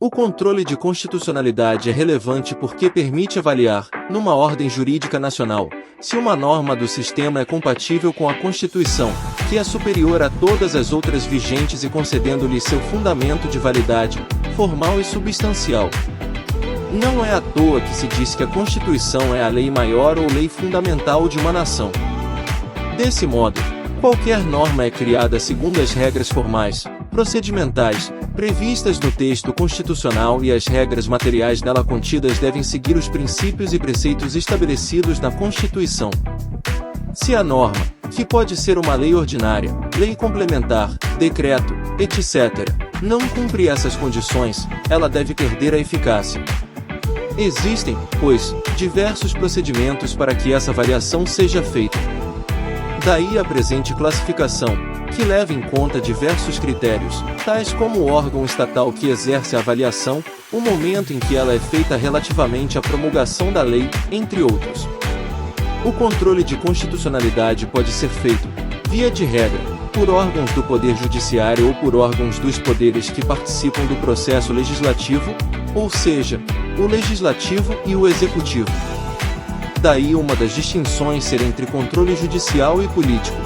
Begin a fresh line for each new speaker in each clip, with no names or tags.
O controle de constitucionalidade é relevante porque permite avaliar, numa ordem jurídica nacional, se uma norma do sistema é compatível com a Constituição, que é superior a todas as outras vigentes e concedendo-lhe seu fundamento de validade, formal e substancial. Não é à toa que se diz que a Constituição é a lei maior ou lei fundamental de uma nação. Desse modo, qualquer norma é criada segundo as regras formais, procedimentais, previstas no texto constitucional e as regras materiais nela contidas devem seguir os princípios e preceitos estabelecidos na Constituição. Se a norma, que pode ser uma lei ordinária, lei complementar, decreto, etc., não cumpre essas condições, ela deve perder a eficácia. Existem, pois, diversos procedimentos para que essa avaliação seja feita. Daí a presente classificação, que leva em conta diversos critérios, tais como o órgão estatal que exerce a avaliação, o momento em que ela é feita relativamente à promulgação da lei, entre outros. O controle de constitucionalidade pode ser feito, via de regra, por órgãos do Poder Judiciário ou por órgãos dos poderes que participam do processo legislativo, ou seja, o Legislativo e o Executivo. Daí uma das distinções ser entre controle judicial e político.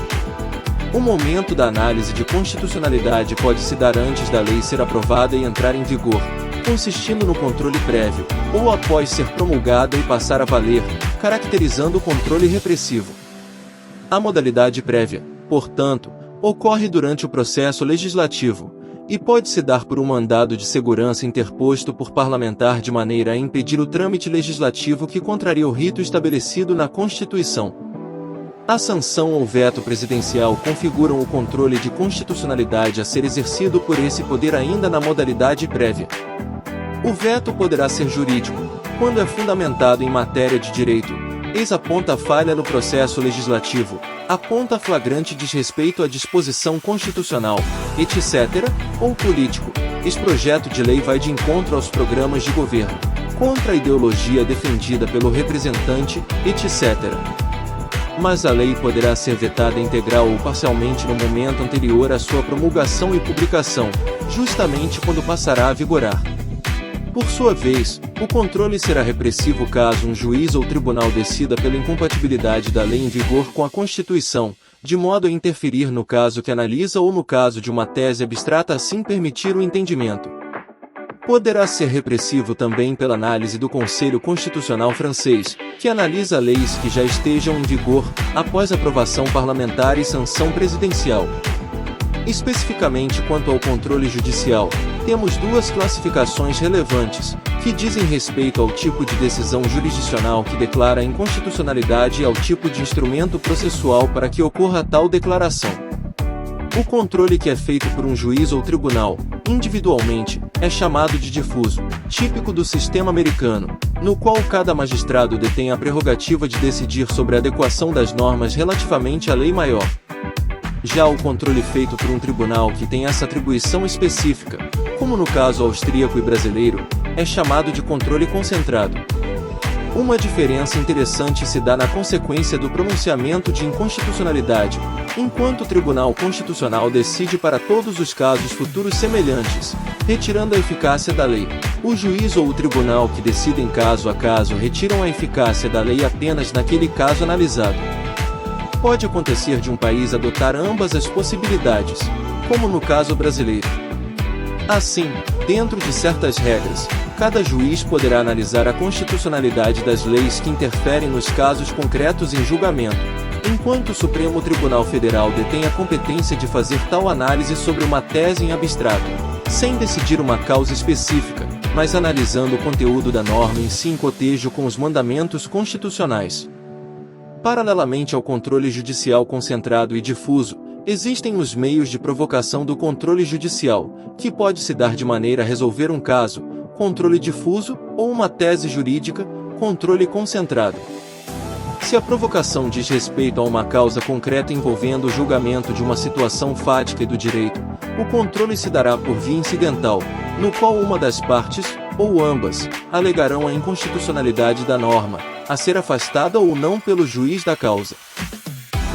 O momento da análise de constitucionalidade pode se dar antes da lei ser aprovada e entrar em vigor, consistindo no controle prévio, ou após ser promulgada e passar a valer, caracterizando o controle repressivo. A modalidade prévia, portanto, ocorre durante o processo legislativo, e pode-se dar por um mandado de segurança interposto por parlamentar de maneira a impedir o trâmite legislativo que contraria o rito estabelecido na Constituição. A sanção ou veto presidencial configuram o controle de constitucionalidade a ser exercido por esse poder ainda na modalidade prévia. O veto poderá ser jurídico, quando é fundamentado em matéria de direito, eis aponta falha no processo legislativo, aponta flagrante desrespeito à disposição constitucional, etc., ou político, esse projeto de lei vai de encontro aos programas de governo, contra a ideologia defendida pelo representante, etc. Mas a lei poderá ser vetada integral ou parcialmente no momento anterior à sua promulgação e publicação, justamente quando passará a vigorar. Por sua vez, o controle será repressivo caso um juiz ou tribunal decida pela incompatibilidade da lei em vigor com a Constituição, de modo a interferir no caso que analisa ou no caso de uma tese abstrata assim permitir o entendimento. Poderá ser repressivo também pela análise do Conselho Constitucional francês, que analisa leis que já estejam em vigor, após aprovação parlamentar e sanção presidencial. Especificamente quanto ao controle judicial, temos duas classificações relevantes, que dizem respeito ao tipo de decisão jurisdicional que declara a inconstitucionalidade e ao tipo de instrumento processual para que ocorra tal declaração. O controle que é feito por um juiz ou tribunal, individualmente, é chamado de difuso, típico do sistema americano, no qual cada magistrado detém a prerrogativa de decidir sobre a adequação das normas relativamente à lei maior. Já o controle feito por um tribunal que tem essa atribuição específica, como no caso austríaco e brasileiro, é chamado de controle concentrado. Uma diferença interessante se dá na consequência do pronunciamento de inconstitucionalidade, enquanto o Tribunal Constitucional decide para todos os casos futuros semelhantes, retirando a eficácia da lei. O juiz ou o tribunal que decidem caso a caso retiram a eficácia da lei apenas naquele caso analisado. Pode acontecer de um país adotar ambas as possibilidades, como no caso brasileiro. Assim, dentro de certas regras, cada juiz poderá analisar a constitucionalidade das leis que interferem nos casos concretos em julgamento, enquanto o Supremo Tribunal Federal detém a competência de fazer tal análise sobre uma tese em abstrato, sem decidir uma causa específica, mas analisando o conteúdo da norma em si em cotejo com os mandamentos constitucionais. Paralelamente ao controle judicial concentrado e difuso, existem os meios de provocação do controle judicial, que pode se dar de maneira a resolver um caso, controle difuso, ou uma tese jurídica, controle concentrado. Se a provocação diz respeito a uma causa concreta envolvendo o julgamento de uma situação fática e do direito, o controle se dará por via incidental, no qual uma das partes, ou ambas, alegarão a inconstitucionalidade da norma, a ser afastada ou não pelo juiz da causa.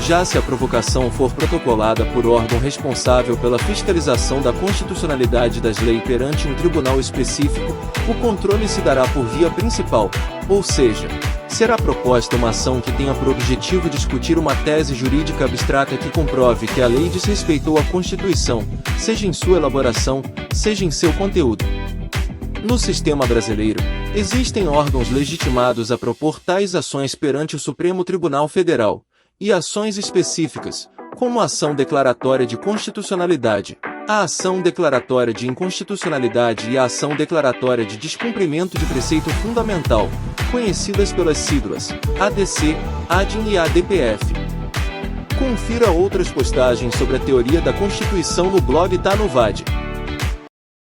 Já se a provocação for protocolada por órgão responsável pela fiscalização da constitucionalidade das leis perante um tribunal específico, o controle se dará por via principal, ou seja, será proposta uma ação que tenha por objetivo discutir uma tese jurídica abstrata que comprove que a lei desrespeitou a Constituição, seja em sua elaboração, seja em seu conteúdo. No sistema brasileiro, existem órgãos legitimados a propor tais ações perante o Supremo Tribunal Federal, e ações específicas, como a ação declaratória de constitucionalidade, a ação declaratória de inconstitucionalidade e a ação declaratória de descumprimento de preceito fundamental, conhecidas pelas siglas ADC, ADIN e ADPF. Confira outras postagens sobre a teoria da Constituição no blog Tá no VAD.